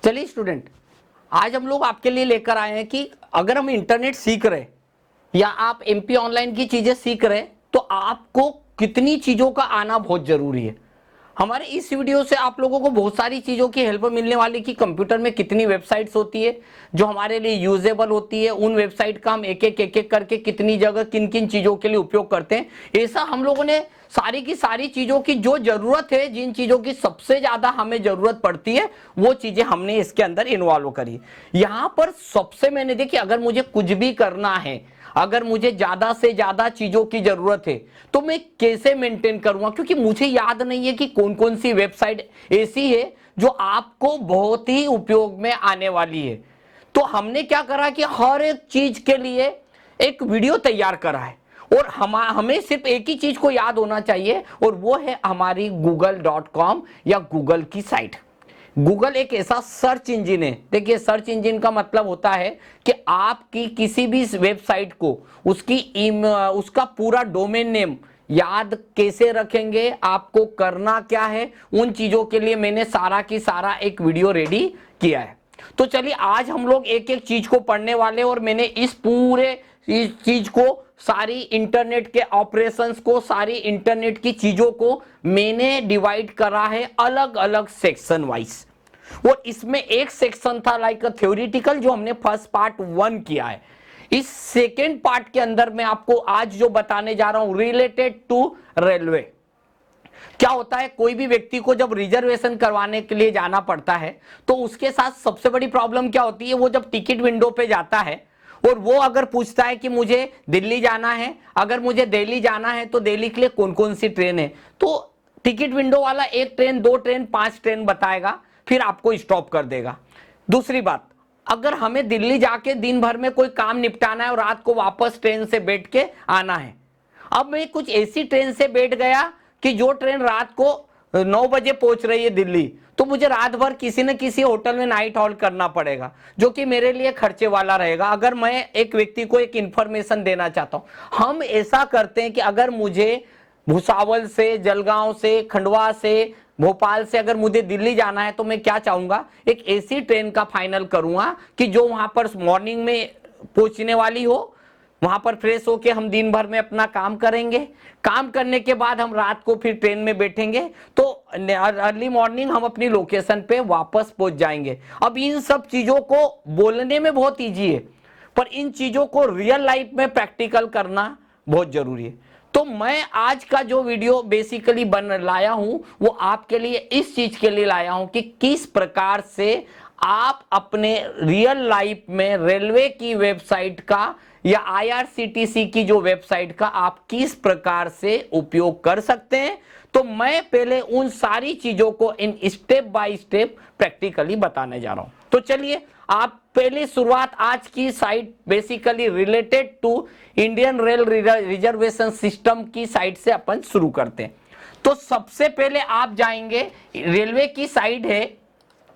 चलिए स्टूडेंट, आज हम लोग आपके लिए लेकर आए हैं कि अगर हम इंटरनेट सीख रहे या आप एमपी ऑनलाइन की चीजें सीख रहे तो आपको कितनी चीजों का आना बहुत जरूरी है। हमारे इस वीडियो से आप लोगों को बहुत सारी चीज़ों की हेल्प मिलने वाली कि कंप्यूटर में कितनी वेबसाइट्स होती है जो हमारे लिए यूजेबल होती है, उन वेबसाइट का हम एक एक करके कितनी जगह किन किन चीज़ों के लिए उपयोग करते हैं। ऐसा हम लोगों ने सारी की सारी चीज़ों की जो ज़रूरत है, जिन चीज़ों की सबसे ज़्यादा हमें ज़रूरत पड़ती है, वो चीज़ें हमने इसके अंदर इन्वॉल्व करी। यहाँ पर सबसे मैंने देखी, अगर मुझे कुछ भी करना है, अगर मुझे ज्यादा से ज्यादा चीजों की जरूरत है तो मैं कैसे मेंटेन करूंगा, क्योंकि मुझे याद नहीं है कि कौन कौन सी वेबसाइट ऐसी है जो आपको बहुत ही उपयोग में आने वाली है। तो हमने क्या करा कि हर एक चीज के लिए एक वीडियो तैयार करा है और हमें सिर्फ एक ही चीज को याद होना चाहिए और वो है हमारी google.com या गूगल की साइट। गूगल एक ऐसा सर्च इंजन है। देखिए, सर्च इंजन का मतलब होता है कि आपकी किसी भी वेबसाइट को उसका पूरा डोमेन नेम याद कैसे रखेंगे, आपको करना क्या है, उन चीजों के लिए मैंने सारा की सारा एक वीडियो रेडी किया है। तो चलिए आज हम लोग एक एक चीज को पढ़ने वाले और मैंने इस चीज को, सारी इंटरनेट के ऑपरेशंस को, सारी इंटरनेट की चीजों को मैंने डिवाइड करा है अलग अलग सेक्शन वाइज। और इसमें एक सेक्शन था लाइक थ्योरेटिकल, जो हमने फर्स्ट पार्ट 1 किया है। इस सेकेंड पार्ट के अंदर मैं आपको आज जो बताने जा रहा हूं रिलेटेड टू रेलवे। क्या होता है, कोई भी व्यक्ति को जब रिजर्वेशन करवाने के लिए जाना पड़ता है तो उसके साथ सबसे बड़ी प्रॉब्लम क्या होती है, वो जब टिकट विंडो पे जाता है और वो अगर पूछता है कि मुझे दिल्ली जाना है, अगर मुझे दिल्ली जाना है तो दिल्ली के लिए कौन कौन सी ट्रेन है, तो टिकट विंडो वाला 1 ट्रेन, 2 ट्रेन, 5 ट्रेन बताएगा, फिर आपको स्टॉप कर देगा। दूसरी बात, अगर हमें दिल्ली जाके दिन भर में कोई काम निपटाना है और रात को वापस ट्रेन से बैठ के आना है, अब मैं कुछ ऐसी ट्रेन से बैठ गया कि जो ट्रेन रात को 9 बजे पहुंच रही है दिल्ली, तो मुझे रात भर किसी न किसी होटल में नाइट हॉल्ट करना पड़ेगा, जो कि मेरे लिए खर्चे वाला रहेगा। अगर मैं एक व्यक्ति को एक इंफॉर्मेशन देना चाहता हूं, हम ऐसा करते हैं कि अगर मुझे भुसावल से, जलगांव से, खंडवा से, भोपाल से अगर मुझे दिल्ली जाना है तो मैं क्या चाहूंगा, एक ऐसी ट्रेन का फाइनल करूंगा कि जो वहां पर मॉर्निंग में पहुंचने वाली हो, वहां पर फ्रेश होके हम दिन भर में अपना काम करेंगे, काम करने के बाद हम रात को फिर ट्रेन में बैठेंगे तो अर्ली मॉर्निंग हम अपनी लोकेशन पे वापस पहुंच जाएंगे। अब इन सब चीजों को बोलने में बहुत इजी है, पर इन चीजों को रियल लाइफ में प्रैक्टिकल करना बहुत जरूरी है। तो मैं आज का जो वीडियो बेसिकली लाया हूं वो आपके लिए इस चीज के लिए लाया हूं कि किस प्रकार से आप अपने रियल लाइफ में रेलवे की वेबसाइट का या आईआरसीटीसी की जो वेबसाइट का आप किस प्रकार से उपयोग कर सकते हैं। तो मैं पहले उन सारी चीजों को in step by step practically बताने जा रहा हूं। तो चलिए, आप पहले शुरुआत आज की site basically related to Indian rail reservation system की साइट से अपन शुरू करते हैं। तो सबसे पहले आप जाएंगे, रेलवे की साइट है,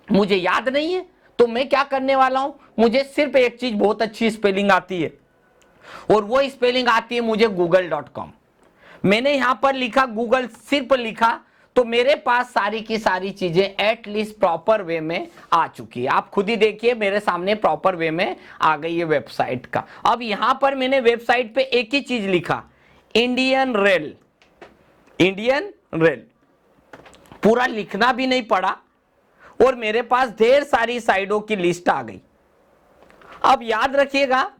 मुझे याद नहीं है तो मैं क्या करने वाला हूं, मुझे सिर्फ एक चीज बहुत अच्छी स्पेलिंग आती है और वो स्पेलिंग आती है मुझे google.com। मैंने यहां पर लिखा गूगल, सिर्फ लिखा तो मेरे पास सारी की सारी चीजें एटलीस्ट प्रॉपर वे में आ चुकी है। आप खुद ही देखिए मेरे सामने प्रॉपर वे में आ गई है वेबसाइट का। अब यहां पर मैंने वेबसाइट पे एक ही चीज लिखा, इंडियन रेल। इंडियन रेल पूरा लिखना भी नहीं पड़ा और मेरे पास ढेर सारी साइटों की लिस्ट आ गई। अब याद रखिएगा,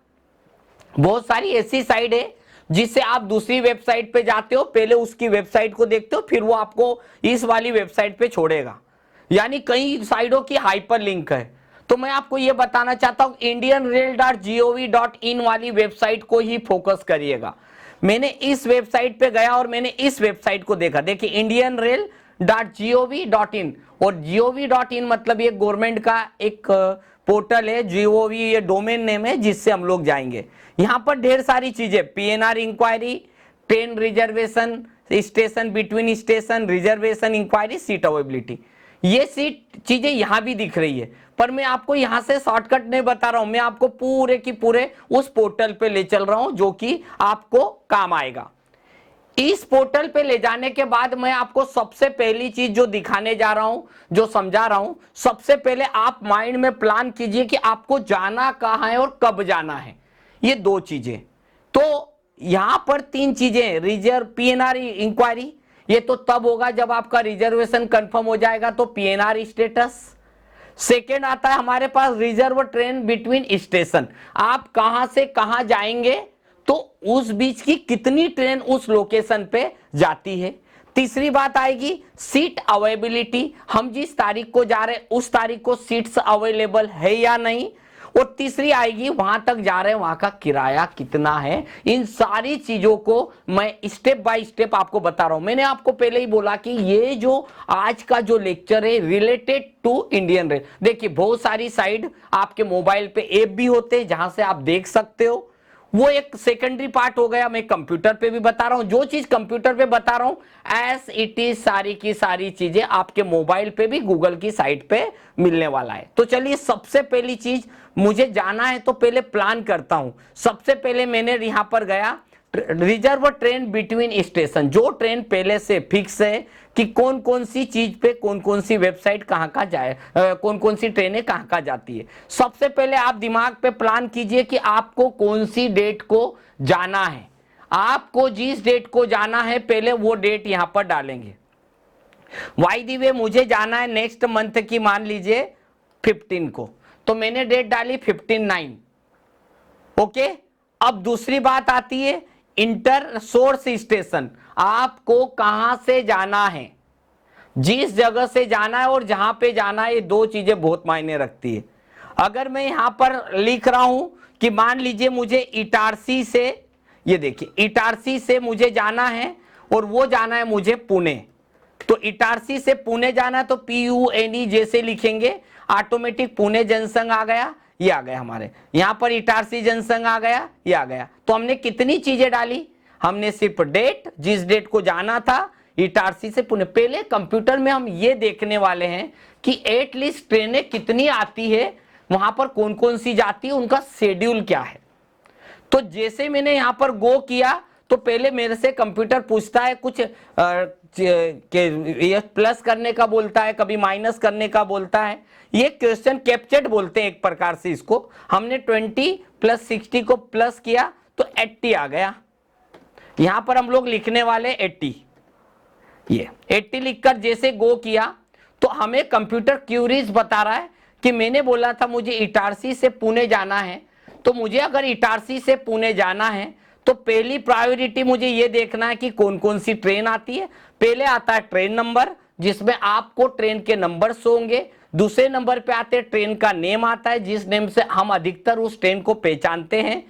बहुत सारी ऐसी साइट है जिससे आप दूसरी वेबसाइट पे जाते हो, पहले उसकी वेबसाइट को देखते हो, फिर वो आपको इस वाली वेबसाइट पे छोड़ेगा, यानी कई साइटों की हाइपर लिंक है। तो मैं आपको ये बताना चाहता हूं, indianrail.gov.in वाली वेबसाइट को ही फोकस करिएगा। मैंने इस वेबसाइट पे गया और मैंने इस वेबसाइट को देखा। देखिए, indianrail.gov.in, और gov.in मतलब ये गवर्नमेंट का एक पोर्टल है, gov ये डोमेन नेम है जिससे हम लोग जाएंगे। यहां पर ढेर सारी चीजें, PNR enquiry, train reservation, station between station reservation enquiry, seat availability, ये सीट चीजें यहां भी दिख रही है, पर मैं आपको यहां से शॉर्टकट नहीं बता रहा हूं, मैं आपको पूरे की पूरे उस पोर्टल पे ले चल रहा हूं जो कि आपको काम आएगा। इस पोर्टल पे ले जाने के बाद मैं आपको सबसे पहली चीज जो दिखाने जा रहा हूं, जो समझा रहा हूं, सबसे पहले आप माइंड में प्लान कीजिए कि आपको जाना कहां है और कब जाना है। ये दो चीजें। तो यहां पर तीन चीजें, रिजर्व, पीएनआर इंक्वायरी, ये तो तब होगा जब आपका रिजर्वेशन कंफर्म हो जाएगा, तो पीएनआर स्टेटस। सेकेंड आता है हमारे पास रिजर्व ट्रेन बिटवीन स्टेशन, आप कहां से कहां जाएंगे तो उस बीच की कितनी ट्रेन उस लोकेशन पे जाती है। तीसरी बात आएगी सीट अवेलेबिलिटी, हम जिस तारीख को जा रहे हैं उस तारीख को सीट्स अवेलेबल है या नहीं। और तीसरी आएगी वहां तक जा रहे हैं वहां का किराया कितना है। इन सारी चीजों को मैं स्टेप बाय स्टेप आपको बता रहा हूं। मैंने आपको पहले ही बोला कि ये जो आज का जो लेक्चर है रिलेटेड टू इंडियन रेल। देखिए बहुत सारी साइड आपके मोबाइल पे ऐप भी होते हैं जहां से आप देख सकते हो, वो एक सेकेंडरी पार्ट हो गया। मैं कंप्यूटर पे भी बता रहा हूं, जो चीज कंप्यूटर पे बता रहा हूं एस इट इज सारी की सारी चीजें आपके मोबाइल पे भी गूगल की साइट पे मिलने वाला है। तो चलिए सबसे पहली चीज, मुझे जाना है तो पहले प्लान करता हूं। सबसे पहले मैंने यहां पर गया रिजर्व ट्रेन बिटवीन स्टेशन, जो ट्रेन पहले से फिक्स है कि कौन कौन सी चीज पे कौन कौन सी वेबसाइट कहां का जाए, कौन कौन सी ट्रेनें कहां का जाती है। सबसे पहले आप दिमाग पे प्लान कीजिए कि आपको कौन सी डेट को जाना है। आपको जिस डेट को जाना है पहले वो डेट यहां पर डालेंगे। वाई दी वे मुझे जाना है नेक्स्ट मंथ की मान लीजिए 15 को, तो मैंने डेट डाली 15/9। ओके, अब दूसरी बात आती है इंटर सोर्स स्टेशन, आपको कहां से जाना है, जिस जगह से जाना है और जहां पे जाना है, ये दो चीजें बहुत मायने रखती है। अगर मैं यहां पर लिख रहा हूं कि मान लीजिए मुझे इटारसी से, ये देखिए इटारसी से मुझे जाना है और वो जाना है मुझे पुणे, तो इटारसी से पुणे जाना है तो PUNE जैसे लिखेंगे ऑटोमेटिक पुणे जंक्शन आ गया, ये आ गया हमारे यहां पर इटारसी जंक्शन आ गया, ये आ गया। तो हमने कितनी चीजें डाली, हमने सिर्फ डेट, जिस डेट को जाना था इटारसी से पुणे। पहले कंप्यूटर में हम ये देखने वाले हैं कि एटलीस्ट ट्रेनें कितनी आती है, वहां पर कौन कौन सी जाती है, उनका शेड्यूल क्या है। तो जैसे मैंने यहां पर गो किया तो पहले मेरे से कंप्यूटर पूछता है कुछ ये प्लस करने का बोलता है, कभी माइनस करने का बोलता है। ये क्वेश्चन कैप्चर्ड बोलते हैं एक प्रकार से इसको। हमने 20 + 60 को प्लस किया तो 80 आ गया। यहां पर हम लोग लिखने वाले 80, ये 80 लिखकर जैसे गो किया तो हमें कंप्यूटर क्यूरीज बता रहा है कि मैंने बोला था मुझे इटारसी से पुणे जाना है, तो मुझे अगर इटारसी से पुणे जाना है तो पहली प्रायोरिटी मुझे ये देखना है कि कौन कौन सी ट्रेन आती है। पहले आता है ट्रेन नंबर, जिसमें आपको ट्रेन के नंबर होंगे। दूसरे नंबर पे आते हैं ट्रेन का नेम आता है, जिस नेम से हम अधिकतर उस ट्रेन को पहचानते हैं।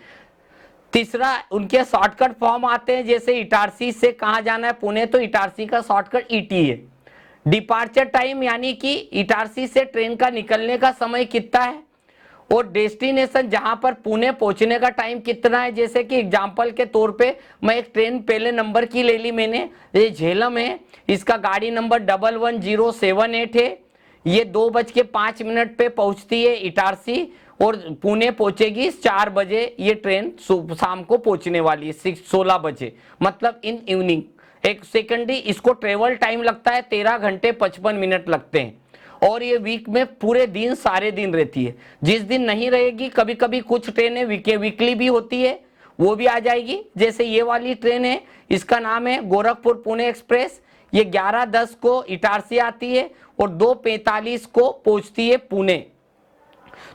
तीसरा उनके शॉर्टकट फॉर्म आते हैं, जैसे इटारसी से कहां जाना है पुणे, तो इटारसी का शॉर्टकट ET है। डिपार्चर टाइम यानी कि इटारसी से ट्रेन का निकलने का समय कितना है, और डेस्टिनेशन जहां पर पुणे पहुंचने का टाइम कितना है। जैसे कि एग्जांपल के तौर पे मैं एक ट्रेन पहले नंबर की ले ली मैंने, ये झेलम है, इसका गाड़ी नंबर 11078 है। ये 2:05 पे पहुंचती है इटारसी और पुणे पहुंचेगी 4 बजे। ये ट्रेन शाम को पहुंचने वाली है 16 बजे, मतलब इन इवनिंग। एक सेकेंडरी इसको ट्रेवल टाइम लगता है 13 घंटे 55 मिनट लगते हैं। और ये वीक में पूरे दिन सारे दिन रहती है। जिस दिन नहीं रहेगी, कभी कभी कुछ ट्रेनें वीकली भी होती है, वो भी आ जाएगी। जैसे ये वाली ट्रेन है, इसका नाम है गोरखपुर पुणे एक्सप्रेस। ये 11:10 को इटारसी आती है और 2:45 को पहुंचती है पुणे।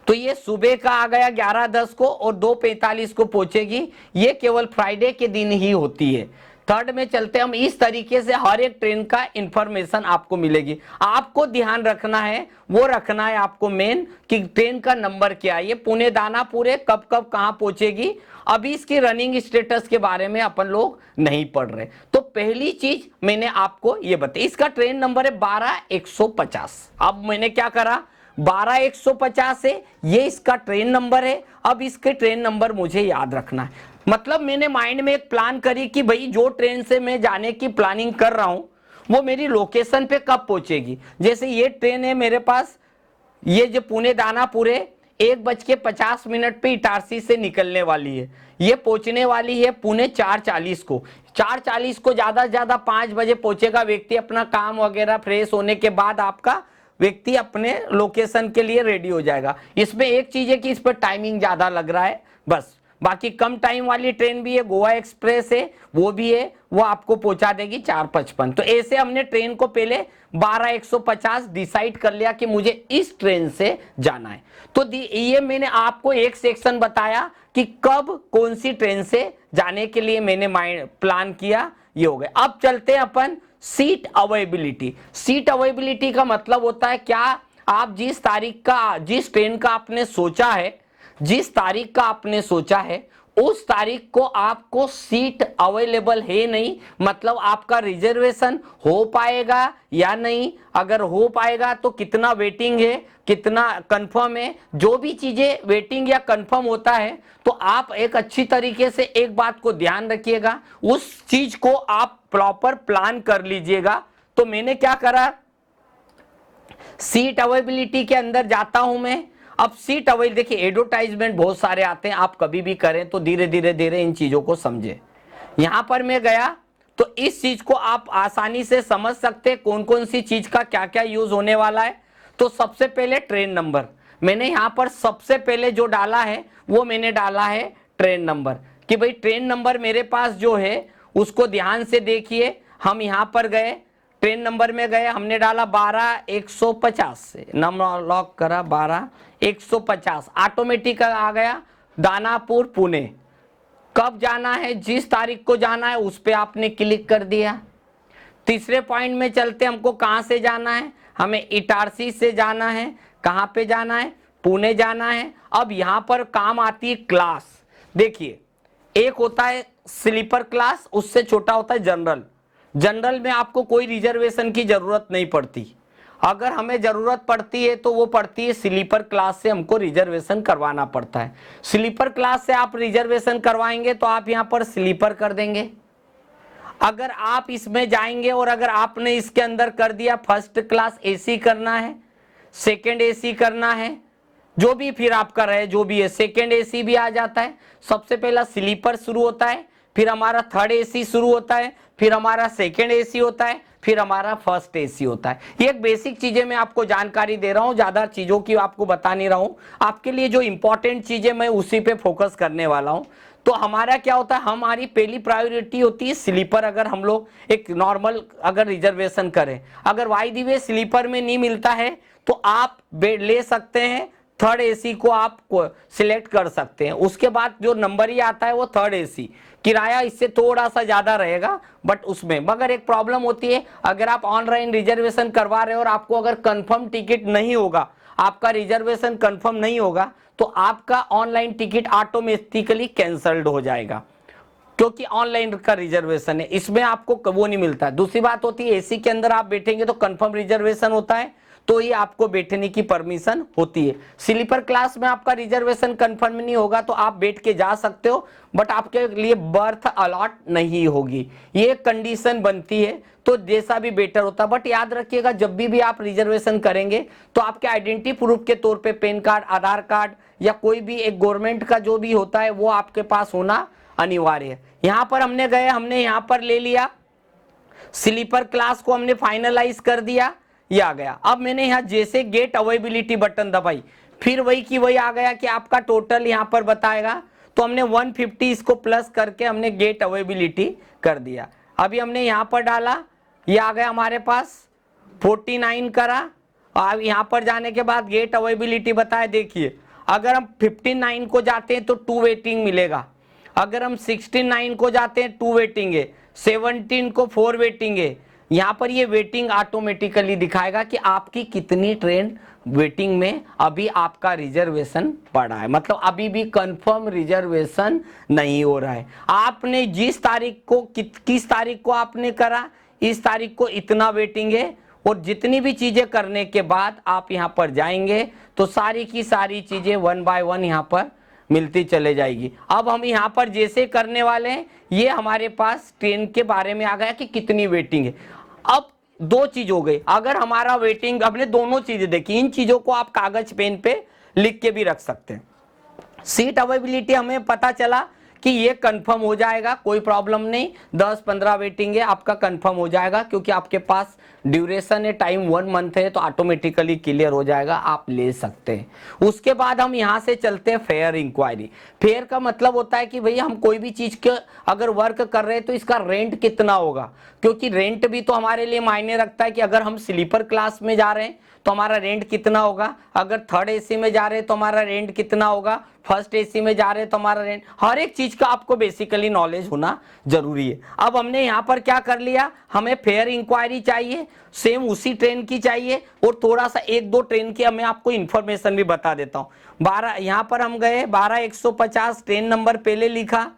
तो ये सुबह का आ गया 11:10 को और 2:45 को पहुंचेगी। ये केवल फ्राइडे के दिन ही होती है। थर्ड में चलते हम, इस तरीके से हर एक ट्रेन का इंफॉर्मेशन आपको मिलेगी। आपको ध्यान रखना है, वो रखना है आपको मेन, कि ट्रेन का नंबर क्या है। ये पुणे दानापुर है, कब कब कहां पहुंचेगी। अभी इसकी रनिंग स्टेटस के बारे में अपन लोग नहीं पढ़ रहे। तो पहली चीज मैंने आपको ये बताई, इसका ट्रेन नंबर है 12150। अब मैंने क्या करा, 12150 है, ये इसका ट्रेन नंबर है। अब इसके ट्रेन नंबर मुझे याद रखना है। मतलब मैंने माइंड में एक प्लान करी कि भाई जो ट्रेन से मैं जाने की प्लानिंग कर रहा हूं वो मेरी लोकेशन पे कब पहुंचेगी। जैसे ये ट्रेन है मेरे पास, ये जो पुणे दानापुर है, 1:50 पे इटारसी से निकलने वाली है। ये पहुंचने वाली है पुणे 4:40 को। 4:40 को ज्यादा से ज्यादा 5 बजे पहुंचेगा व्यक्ति, अपना काम वगैरह फ्रेश होने के बाद आपका व्यक्ति अपने लोकेशन के लिए रेडी हो जाएगा। इसमें एक चीज है कि इस पर टाइमिंग ज्यादा लग रहा है बस, बाकी कम टाइम वाली ट्रेन भी है, गोवा एक्सप्रेस है वो भी है, वो आपको पहुंचा देगी 4:55। तो ऐसे हमने ट्रेन को पहले 12:150 डिसाइड कर लिया कि मुझे इस ट्रेन से जाना है। तो ये मैंने आपको एक सेक्शन बताया कि कब कौन सी ट्रेन से जाने के लिए मैंने प्लान किया, ये हो गया। अब चलते हैं अपन सीट अवेलेबिलिटी। सीट अवेलेबिलिटी का मतलब होता है क्या, आप जिस तारीख का, जिस ट्रेन का आपने सोचा है, जिस तारीख का आपने सोचा है उस तारीख को आपको सीट अवेलेबल है नहीं, मतलब आपका रिजर्वेशन हो पाएगा या नहीं, अगर हो पाएगा तो कितना वेटिंग है, कितना कंफर्म है, जो भी चीजें वेटिंग या कंफर्म होता है तो आप एक अच्छी तरीके से एक बात को ध्यान रखिएगा, उस चीज को आप प्रॉपर प्लान कर लीजिएगा। तो मैंने क्या करा, सीट अवेलेबिलिटी के अंदर जाता हूं मैं। अब सीट अवेलेबल, देखिए एडवर्टाइजमेंट बहुत सारे आते हैं, आप कभी भी करें तो धीरे धीरे इन चीजों को समझे। यहां पर मैं गया तो इस चीज को आप आसानी से समझ सकते हैं कौन कौन सी चीज का क्या क्या यूज होने वाला है। तो सबसे पहले ट्रेन नंबर, मैंने यहां पर सबसे पहले जो डाला है वो मैंने डाला है ट्रेन नंबर, कि भाई ट्रेन नंबर मेरे पास जो है उसको ध्यान से देखिए। हम यहां पर गए, ट्रेन नंबर में गए, हमने डाला 12:150 से नंबर लॉक करा, 12:150 ऑटोमेटिक आ गया, दानापुर पुणे। कब जाना है, जिस तारीख को जाना है उस पे आपने क्लिक कर दिया। तीसरे पॉइंट में चलते, हमको कहां से जाना है, हमें इटारसी से जाना है। कहां पे जाना है, पुणे जाना है। अब यहां पर काम आती है क्लास। देखिए एक होता है स्लीपर क्लास, उससे छोटा होता है जनरल। जनरल में आपको कोई रिजर्वेशन की जरूरत नहीं पड़ती, अगर हमें जरूरत पड़ती है तो वो पड़ती है स्लीपर क्लास से, हमको रिजर्वेशन करवाना पड़ता है। स्लीपर क्लास से आप रिजर्वेशन करवाएंगे तो आप यहां पर स्लीपर कर देंगे। अगर आप इसमें जाएंगे और अगर आपने इसके अंदर कर दिया फर्स्ट क्लास एसी करना है, सेकंड एसी करना है, जो भी फिर आप कर रहे हैं, जो भी है, सेकंड एसी भी आ जाता है। सबसे पहला स्लीपर शुरू होता है, फिर हमारा थर्ड एसी शुरू होता है, फिर हमारा सेकंड एसी होता है, फिर हमारा फर्स्ट एसी होता है। ये एक बेसिक चीजें मैं आपको जानकारी दे रहा हूं, ज्यादा चीजों की आपको बता नहीं रहा हूं। आपके लिए जो इंपॉर्टेंट चीजें मैं उसी पे फोकस करने वाला हूं। तो हमारा क्या होता है, हमारी पहली प्रायोरिटी होती है स्लीपर। अगर हम लोग एक नॉर्मल अगर रिजर्वेशन करें, अगर वाई दी वे स्लीपर में नहीं मिलता है तो आप ले सकते हैं थर्ड एसी को, आप सिलेक्ट कर सकते हैं। उसके बाद जो नंबर ही आता है वो थर्ड एसी, किराया इससे थोड़ा सा ज्यादा रहेगा बट उसमें, मगर एक प्रॉब्लम होती है, अगर आप ऑनलाइन रिजर्वेशन करवा रहे हो और आपको अगर कंफर्म टिकट नहीं होगा, आपका रिजर्वेशन कंफर्म नहीं होगा, तो आपका ऑनलाइन टिकट ऑटोमेटिकली कैंसल्ड हो जाएगा, क्योंकि ऑनलाइन का रिजर्वेशन है, इसमें आपको वो नहीं मिलता। दूसरी बात होती है एसी के अंदर आप बैठेंगे तो कंफर्म रिजर्वेशन होता है, तो ही आपको बैठने की परमिशन होती है। स्लीपर क्लास में आपका रिजर्वेशन कंफर्म नहीं होगा तो आप बैठ के जा सकते हो, बट आपके लिए बर्थ अलॉट नहीं होगी, ये कंडीशन बनती है। तो जैसा भी बेटर होता है, बट याद रखिएगा जब भी आप रिजर्वेशन करेंगे तो आपके आइडेंटिटी प्रूफ के तौर पे पैन कार्ड, आधार कार्ड या कोई भी एक गवर्नमेंट का जो भी होता है वो आपके पास होना अनिवार्य है। यहां पर हमने गए, हमने यहां पर ले लिया स्लीपर क्लास को, हमने फाइनलाइज कर दिया, ये आ गया। अब मैंने यहाँ जैसे गेट अवेलेबिलिटी बटन दबाई, फिर वही की वही आ गया कि आपका टोटल यहाँ पर बताएगा। तो हमने 150 इसको प्लस करके हमने गेट अवेलेबिलिटी कर दिया। अभी हमने यहाँ पर डाला, ये आ गया हमारे पास 49 करा। अब यहाँ पर जाने के बाद गेट अवेलेबिलिटी बताया, देखिए अगर हम 59 को जाते हैं तो 2 वेटिंग मिलेगा, अगर हम 69 को जाते हैं 2 वेटिंग है, 17 को 4 वेटिंग है। यहां पर ये वेटिंग ऑटोमेटिकली दिखाएगा कि आपकी कितनी ट्रेन वेटिंग में अभी आपका रिजर्वेशन पड़ा है, मतलब अभी भी कंफर्म रिजर्वेशन नहीं हो रहा है। आपने जिस तारीख को किस तारीख को आपने करा, इस तारीख को इतना वेटिंग है, और जितनी भी चीजें करने के बाद आप यहां पर जाएंगे तो सारी की सारी चीजें 1 बाय 1 यहां पर मिलती चले जाएगी। अब हम यहाँ पर जैसे करने वाले हैं, ये हमारे पास ट्रेन के बारे में आ गया कि कितनी वेटिंग है। अब दो चीज हो गई, अगर हमारा वेटिंग, हमने दोनों चीजें देखी, इन चीजों को आप कागज पेन पे लिख के भी रख सकते हैं। सीट अवेलेबिलिटी हमें पता चला कि ये कंफर्म हो जाएगा, कोई प्रॉब्लम नहीं, 10-15 वेटिंग है, आपका कंफर्म हो जाएगा क्योंकि आपके पास ड्यूरेशन है, टाइम 1 मंथ है, तो ऑटोमेटिकली क्लियर हो जाएगा, आप ले सकते हैं। उसके बाद हम यहाँ से चलते हैं फेयर इंक्वायरी। फेयर का मतलब होता है कि भैया हम कोई भी चीज के अगर वर्क कर रहे हैं तो इसका रेंट कितना होगा, क्योंकि रेंट भी तो हमारे लिए मायने रखता है कि अगर हम स्लीपर क्लास में जा रहे हैं तो हमारा रेंट कितना होगा, अगर थर्ड एसी में जा रहे हैं तो हमारा रेंट कितना होगा, फर्स्ट एसी में जा रहे हैं तो हमारा रेंट, हर एक चीज का आपको बेसिकली नॉलेज होना जरूरी है। अब हमने यहाँ पर क्या कर लिया, हमें फेयर इंक्वायरी चाहिए, सेम उसी ट्रेन की चाहिए, और थोड़ा सा 1-2 ट्रेन की मैं आपको इंफॉर्मेशन भी बता देता हूँ। 12 यहाँ पर हम गए, 12-150 ट्रेन नंबर पहले लिखा,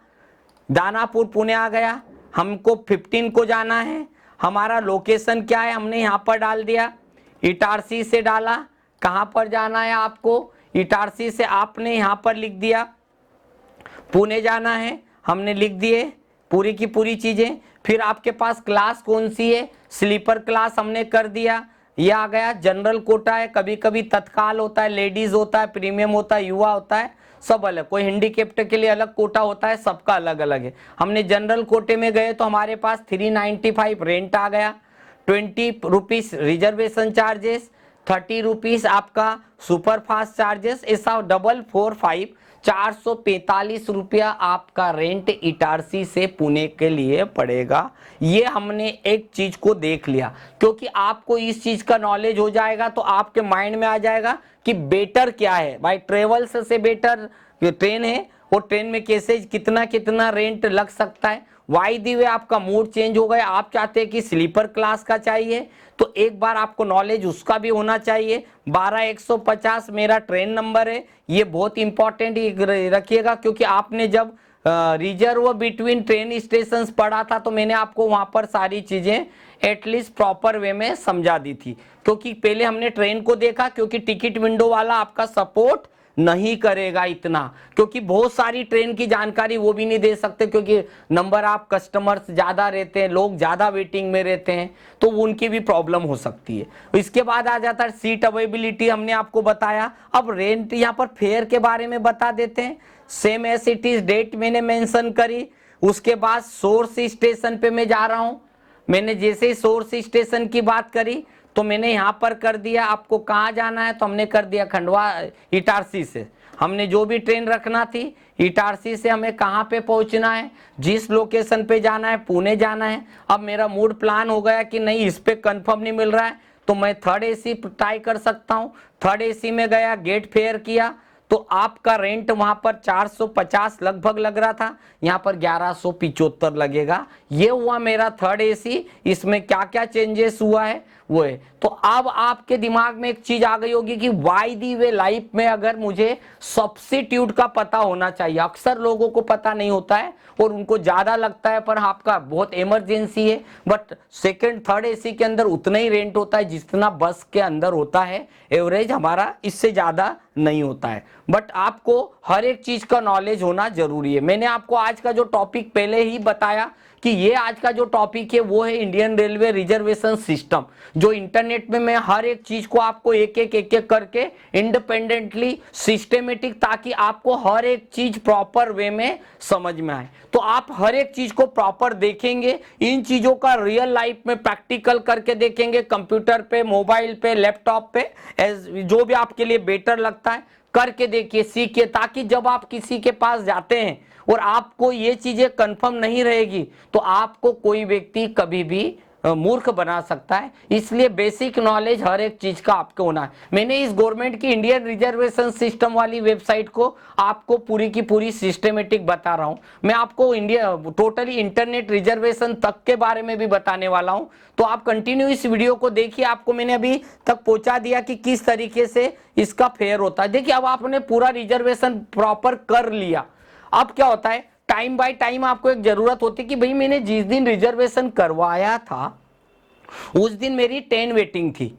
दानापुर पुणे आ गया, हमको 15 को जाना है, हमारा लोकेशन क्या है हमने यहाँ पर डाल दिया, इटारसी से डाला, कहां पर जाना है आपको, इटारसी से आपने यहां पर लिख दिया पुणे जाना है, हमने लिख दिए पूरी की पूरी चीजें। फिर आपके पास क्लास कौन सी है, स्लीपर क्लास हमने कर दिया, ये आ गया। जनरल कोटा है, कभी कभी तत्काल होता है, लेडीज होता है, प्रीमियम होता है, युवा होता है, सब अलग, कोई हैंडीकैप्ड के लिए अलग कोटा होता है, सबका अलग अलग है। हमने जनरल कोटे में गए तो हमारे पास 395 रेंट आ गया, 20 रुपीज रिजर्वेशन चार्जेस, 30 रुपीज आपका सुपर फास्ट चार्जेस, ऐसा 445 445 रुपया आपका रेंट इटारसी से पुणे के लिए पड़ेगा। ये हमने एक चीज को देख लिया, क्योंकि आपको इस चीज का नॉलेज हो जाएगा तो आपके माइंड में आ जाएगा कि बेटर क्या है भाई, ट्रेवल्स से बेटर ट्रेन है, और ट्रेन में कैसे कितना कितना रेंट लग सकता है। वाई दी वे आपका मूड चेंज हो गया, आप चाहते हैं कि स्लीपर क्लास का चाहिए, तो एक बार आपको नॉलेज उसका भी होना चाहिए। 12-150 मेरा ट्रेन नंबर है, ये बहुत इंपॉर्टेंट रखिएगा, क्योंकि आपने जब रिजर्व बिटवीन ट्रेन स्टेशन पढ़ा था तो मैंने आपको वहां पर सारी चीजें एटलीस्ट प्रॉपर वे में समझा दी थी, क्योंकि पहले हमने ट्रेन को देखा, क्योंकि टिकट विंडो वाला आपका सपोर्ट नहीं करेगा इतना, क्योंकि बहुत सारी ट्रेन की जानकारी वो भी नहीं दे सकते, क्योंकि नंबर ऑफ कस्टमर्स ज्यादा रहते हैं, लोग ज्यादा वेटिंग में रहते हैं, तो उनकी भी प्रॉब्लम हो सकती है। इसके बाद आ जाता है सीट अवेलेबिलिटी, हमने आपको बताया। अब रेंट यहाँ पर फेयर के बारे में बता देते हैं, same as it is that मैंने मेंशन करी। उसके बाद सोर्स स्टेशन पे मैं जा रहा हूं, मैंने जैसे ही सोर्स स्टेशन की बात करी तो मैंने यहां पर कर दिया, आपको कहां जाना है तो हमने कर दिया खंडवा, इटारसी से हमने जो भी ट्रेन रखना थी, इटारसी से हमें कहां पे पहुंचना है, जिस लोकेशन पे जाना है, पुणे जाना है। अब मेरा मूड प्लान हो गया कि नहीं इस पे कंफर्म नहीं मिल रहा है, तो मैं थर्ड एसी ट्राई कर सकता हूं। थर्ड एसी में गया, गेट फेयर किया, तो आपका रेंट वहां पर 450 लगभग लग रहा था, यहां पर 1175 लगेगा। ये हुआ मेरा थर्ड एसी। इसमें क्या क्या चेंजेस हुआ है वो है। तो अब आपके दिमाग में एक चीज आ गई होगी कि वाई दी वे लाइफ में अगर मुझे सब्स्टिट्यूट का पता होना चाहिए, अक्सर लोगों को पता नहीं होता है और उनको ज्यादा लगता है, पर आपका बहुत इमरजेंसी है, बट सेकंड थर्ड एसी के अंदर उतना ही रेंट होता है जितना बस के अंदर होता है, एवरेज हमारा इससे ज्यादा नहीं होता है। बट आपको हर एक चीज का नॉलेज होना जरूरी है। मैंने आपको आज का जो टॉपिक पहले ही बताया कि ये आज का जो टॉपिक है वो है इंडियन रेलवे रिजर्वेशन सिस्टम, जो इंटरनेट में मैं हर एक चीज को आपको एक एक करके इंडिपेंडेंटली सिस्टेमेटिक, ताकि आपको हर एक चीज प्रॉपर वे में समझ में आए। तो आप हर एक चीज को प्रॉपर देखेंगे, इन चीजों का रियल लाइफ में प्रैक्टिकल करके देखेंगे, कंप्यूटर पे, मोबाइल पे, लैपटॉप पे, जो भी आपके लिए बेटर लगता है करके देखिए, सीखिए, ताकि जब आप किसी के पास जाते हैं और आपको ये चीजें कंफर्म नहीं रहेगी तो आपको कोई व्यक्ति कभी भी मूर्ख बना सकता है। इसलिए बेसिक नॉलेज हर एक चीज का आपको होना है। मैंने इस गवर्नमेंट की इंडियन रिजर्वेशन सिस्टम वाली वेबसाइट को आपको पूरी की पूरी सिस्टमेटिक बता रहा हूं। मैं आपको इंडिया टोटली इंटरनेट रिजर्वेशन तक के बारे में भी बताने वाला हूं, तो आप कंटिन्यू इस वीडियो को देखिए। आपको मैंने अभी तक पहुंचा दिया कि किस तरीके से इसका फेयर होता है। देखिए, अब आपने पूरा रिजर्वेशन प्रॉपर कर लिया, अब क्या होता है, टाइम बाय टाइम आपको एक जरूरत होती है कि भाई मैंने जिस दिन रिजर्वेशन करवाया था उस दिन मेरी 10 वेटिंग थी,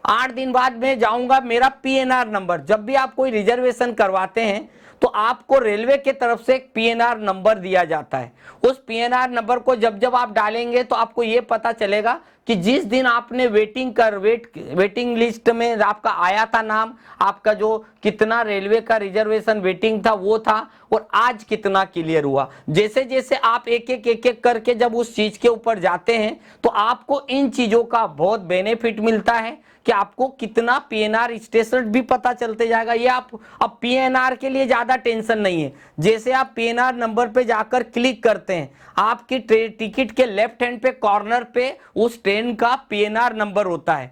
8 दिन बाद मैं जाऊंगा, मेरा पीएनआर नंबर, जब भी आप कोई रिजर्वेशन करवाते हैं तो आपको रेलवे की तरफ से एक पीएनआर नंबर दिया जाता है। उस पीएनआर नंबर को जब जब आप डालेंगे तो आपको ये पता चलेगा कि जिस दिन आपने वेटिंग लिस्ट में आपका आया था नाम, आपका जो कितना रेलवे का रिजर्वेशन वेटिंग था वो था, और आज कितना क्लियर हुआ। जैसे जैसे आप एक एक करके जब उस चीज के ऊपर जाते हैं तो आपको इन चीजों का बहुत बेनिफिट मिलता है कि आपको कितना पीएनआर स्टेटस भी पता चलते जाएगा। ये आप अब पीएनआर के लिए ज्यादा टेंशन नहीं है। जैसे आप पीएनआर नंबर पे जाकर क्लिक करते हैं, आपकी टिकट के लेफ्ट हैंड पे कॉर्नर पे उस ट्रेन का पीएनआर नंबर होता है।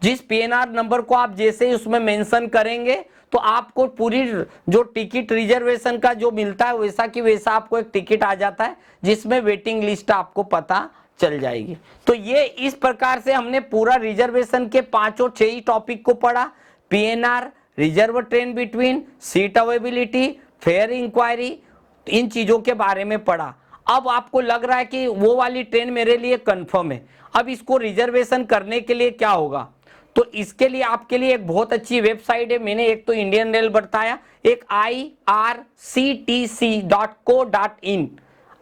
जिस पीएनआर नंबर को आप जैसे ही उसमें मेंशन करेंगे तो आपको पूरी जो टिकट रिजर्वेशन का जो मिलता है वैसा कि वैसा आपको एक टिकट आ जाता है जिसमें वेटिंग लिस्ट आपको पता चल जाएगी। तो ये इस प्रकार से हमने पूरा रिजर्वेशन के 5 और 6 ही टॉपिक को पढ़ा। PNR, reserve train between, seat availability, fare inquiry, इन चीजों के बारे में पढ़ा। अब आपको लग रहा है कि वो वाली ट्रेन मेरे लिए कंफर्म है, अब इसको रिजर्वेशन करने के लिए क्या होगा? तो इसके लिए आपके लिए एक बहुत अच्छी वेबसाइट है। मैंने एक तो इंडियन रेल बताया, एक irctc.co.in,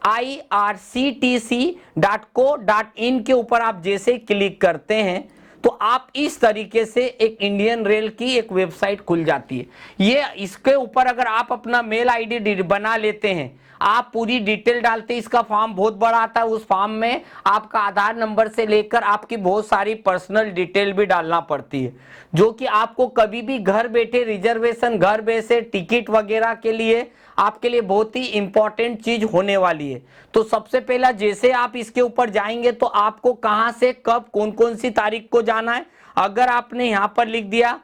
irctc.co.in के ऊपर आप जैसे क्लिक करते हैं तो आप इस तरीके से एक इंडियन रेल की एक वेबसाइट खुल जाती है। ये इसके ऊपर अगर आप अपना मेल आईडी बना लेते हैं, आप पूरी डिटेल डालते हैं, इसका फॉर्म बहुत बड़ा आता है, उस फॉर्म में आपका आधार नंबर से लेकर आपकी बहुत सारी पर्सनल डिटेल भी डालना पड़ती है, जो कि आपको कभी भी घर बैठे रिजर्वेशन, घर बैठे टिकट वगैरह के लिए आपके लिए बहुत ही इंपॉर्टेंट चीज होने वाली है। तो सबसे पहला जैसे आप इसके ऊपर जाएंगे तो आपको कहां से कब कौन कौन सी तारीख को जाना है। अगर आपने यहां पर लिख दिया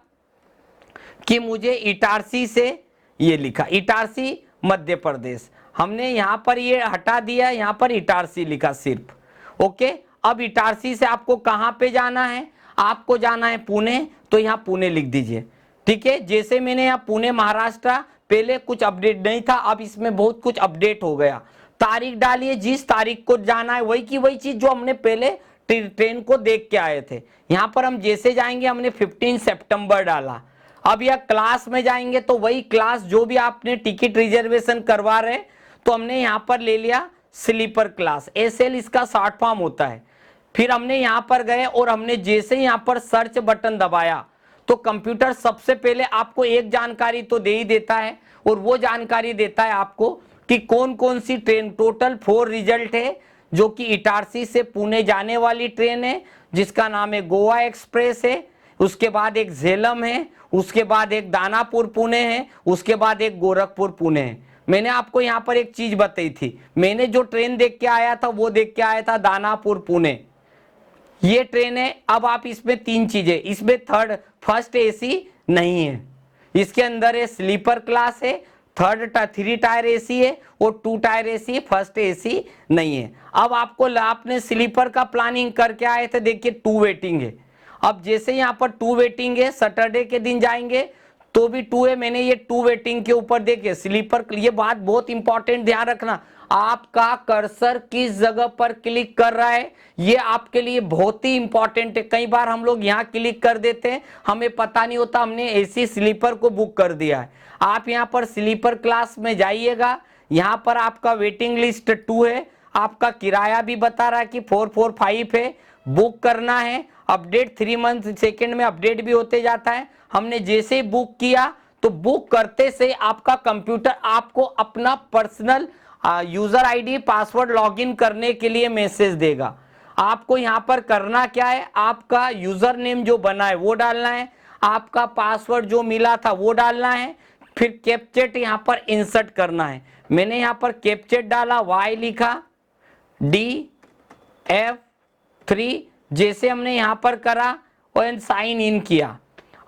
कि मुझे इटारसी से, ये लिखा इटारसी मध्य प्रदेश, हमने यहां पर ये हटा दिया, यहां पर इटारसी लिखा सिर्फ। ओके, अब इटारसी से आपको कहां पे जाना है? आपको जाना है पुणे, तो यहां पुणे लिख दीजिए। ठीक है, जैसे मैंने यहाँ पुणे महाराष्ट्र, पहले कुछ अपडेट नहीं था, अब इसमें बहुत कुछ अपडेट हो गया। तारीख डालिए, जिस तारीख को जाना है वही की वही चीज जो हमने पहले ट्रेन को देख के आए थे। यहाँ पर हम जैसे जाएंगे, हमने 15 सितंबर डाला। अब यह क्लास में जाएंगे तो वही क्लास जो भी आपने टिकट रिजर्वेशन करवा रहे, तो हमने यहाँ पर ले लिया स्लीपर क्लास, एसएल इसका शॉर्ट फॉर्म होता है। फिर हमने यहाँ पर गए और हमने जैसे यहाँ पर सर्च बटन दबाया तो कंप्यूटर सबसे पहले आपको एक जानकारी तो दे ही देता है, और वो जानकारी देता है आपको कि कौन कौन सी ट्रेन, टोटल 4 रिजल्ट है, जो कि इटारसी से पुणे जाने वाली ट्रेन है जिसका नाम है गोवा एक्सप्रेस है, उसके बाद एक झेलम है, उसके बाद एक दानापुर पुणे है, उसके बाद एक गोरखपुर पुणे है। मैंने आपको यहाँ पर एक चीज बताई थी, मैंने जो ट्रेन देख के आया था वो देख के आया था दानापुर पुणे, ये ट्रेन है। अब आप इसमें 3 चीजें, इसमें फर्स्ट एसी नहीं है, इसके अंदर है स्लीपर क्लास है, 3 टायर एसी है और 2 टायर एसी, फर्स्ट एसी नहीं है। अब आपने स्लीपर का प्लानिंग करके आए थे, देखिए 2 वेटिंग है। अब जैसे यहाँ पर 2 वेटिंग है, सैटरडे के दिन जाएंगे तो भी 2 है। मैंने ये 2 वेटिंग के ऊपर देखिए स्लीपर, ये बात बहुत इंपॉर्टेंट ध्यान रखना, आपका कर्सर किस जगह पर क्लिक कर रहा है ये आपके लिए बहुत ही इंपॉर्टेंट है। कई बार हम लोग यहाँ क्लिक कर देते हैं, हमें पता नहीं होता हमने एसी स्लीपर को बुक कर दिया है। आप यहाँ पर स्लीपर क्लास में जाइएगा, यहाँ पर आपका वेटिंग लिस्ट 2 है, आपका किराया भी बता रहा है कि 445 है, बुक करना है। अपडेट 3 मंथ सेकेंड में अपडेट भी होते जाता है। हमने जैसे ही बुक किया तो बुक करते से आपका कंप्यूटर आपको अपना personal user ID password login करने के लिए मैसेज देगा। आपको यहाँ पर करना क्या है, आपका यूजर नेम जो बना है वो डालना है, आपका पासवर्ड जो मिला था वो डालना है, फिर कैप्चेट यहाँ पर इंसर्ट करना है। मैंने यहाँ पर कैप्चेट डाला, Y लिखा, DF3, जैसे हमने यहाँ पर करा और साइन इन किया।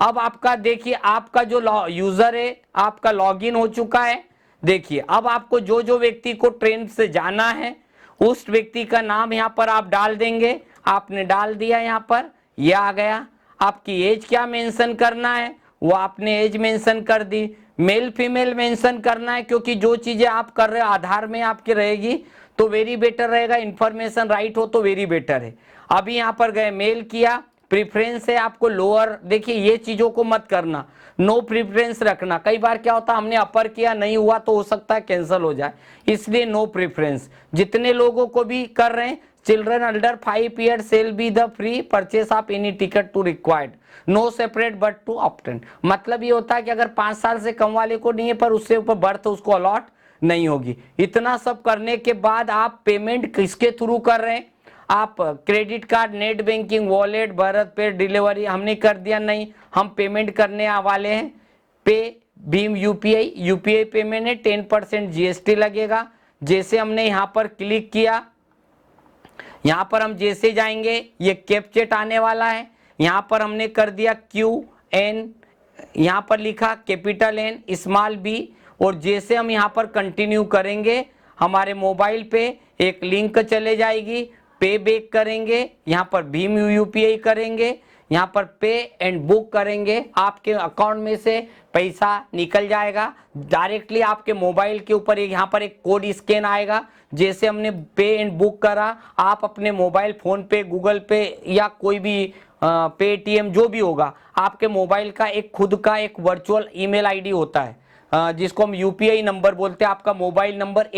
अब आपका देखिए, आपका जो यूजर है आपका लॉगिन हो चुका है। देखिए अब आपको जो जो व्यक्ति को ट्रेन से जाना है उस व्यक्ति का नाम यहाँ पर आप डाल देंगे। आपने डाल दिया, यहाँ पर ये आ गया। आपकी एज क्या मेंशन करना है वो आपने एज मेंशन कर दी। मेल फीमेल मेंशन करना है, क्योंकि जो चीजें आप कर रहे हो आधार में आपके रहेगी तो वेरी बेटर रहेगा, इंफॉर्मेशन राइट हो तो वेरी बेटर है। अभी यहाँ पर गए, मेल किया, प्रेफरेंस है आपको लोअर, देखिए ये चीजों को मत करना, नो प्रेफरेंस रखना। कई बार क्या होता है हमने अपर किया नहीं हुआ तो हो सकता है कैंसिल हो जाए, इसलिए नो प्रेफरेंस। जितने लोगों को भी कर रहे हैं, children under 5 year shall be the free purchase of any ticket to required, no separate berth to obtain. मतलब ये होता है कि अगर 5 साल से कम वाले को नहीं है पर उससे ऊपर बर्थ उसको अलॉट नहीं होगी। इतना सब करने के बाद आप पेमेंट किसके थ्रू कर रहे हैं, आप credit card, net banking, wallet, Bharat पे, डिलीवरी हमने कर दिया नहीं, हम पेमेंट करने वाले हैं पे भीम यूपीआई, यूपीआई पेमेंट है, 10% जीएसटी लगेगा। जैसे हमने यहाँ पर क्लिक किया, यहाँ पर हम जैसे जाएंगे ये कैप्चेट आने वाला है, यहाँ पर हमने कर दिया QN, यहाँ पर लिखा कैपिटल N स्मॉल b, और जैसे हम यहाँ पर कंटिन्यू करेंगे हमारे मोबाइल पे एक लिंक चले जाएगी, पे बैक करेंगे, यहाँ पर भीम यूपीआई करेंगे, यहाँ पर पे एंड बुक करेंगे, आपके अकाउंट में से पैसा निकल जाएगा डायरेक्टली आपके मोबाइल के ऊपर। यहाँ पर एक कोड स्कैन आएगा, जैसे हमने पे एंड बुक करा, आप अपने मोबाइल फोन पे, गूगल पे या कोई भी पेटीएम जो भी होगा, आपके मोबाइल का एक खुद का एक वर्चुअल ईमेल आईडी होता है जिसको हम यूपीआई नंबर बोलते हैं, आपका मोबाइल नंबर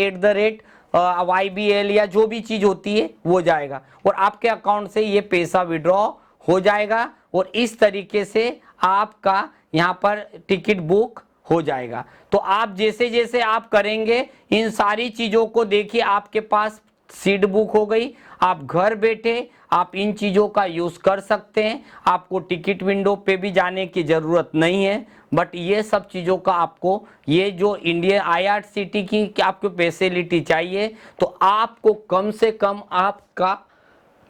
@YBL या जो भी चीज होती है वो जाएगा और आपके अकाउंट से ये पैसा विड्रॉ हो जाएगा और इस तरीके से आपका यहाँ पर टिकट बुक हो जाएगा। तो आप जैसे जैसे आप करेंगे इन सारी चीजों को, देखिए आपके पास सीट बुक हो गई, आप घर बैठे आप इन चीजों का यूज कर सकते हैं, आपको टिकट विंडो पे भी जाने की जरूरत नहीं है। बट ये सब चीजों का आपको, ये जो इंडियन IRCTC की आपको फैसिलिटी चाहिए तो आपको कम से कम आपका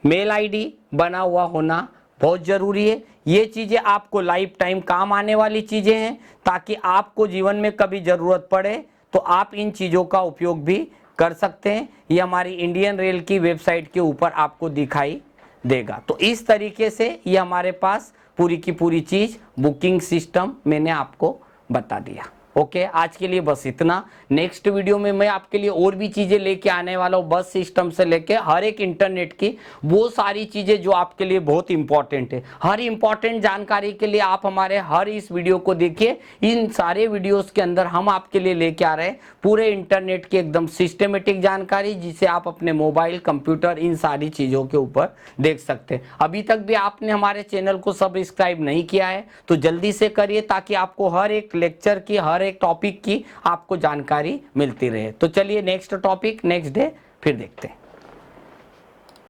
मेल आईडी बना हुआ होना बहुत जरूरी है। ये चीजें आपको लाइफ टाइम काम आने वाली चीजें हैं, ताकि आपको जीवन में कभी जरूरत पड़े तो आप इन चीजों का उपयोग भी कर सकते हैं। ये हमारी इंडियन रेल की वेबसाइट के ऊपर आपको दिखाई देगा। तो इस तरीके से ये हमारे पास पूरी की पूरी चीज बुकिंग सिस्टम मैंने आपको बता दिया। ओके, आज के लिए बस इतना। नेक्स्ट वीडियो में मैं आपके लिए और भी चीजें लेके आने वाला हूँ, बस सिस्टम से लेके हर एक इंटरनेट की वो सारी चीजें जो आपके लिए बहुत इंपॉर्टेंट है। हर इंपॉर्टेंट जानकारी के लिए आप हमारे हर इस वीडियो को देखिए। इन सारे वीडियोस के अंदर हम आपके लिए लेके आ रहे हैं पूरे इंटरनेट की एकदम सिस्टमेटिक जानकारी, जिसे आप अपने मोबाइल, कंप्यूटर, इन सारी चीजों के ऊपर देख सकते हैं। अभी तक भी आपने हमारे चैनल को सब्सक्राइब नहीं किया है तो जल्दी से करिए, ताकि आपको हर एक लेक्चर की, हर एक टॉपिक की आपको जानकारी मिलती रहे। तो चलिए नेक्स्ट टॉपिक नेक्स्ट डे फिर देखते हैं।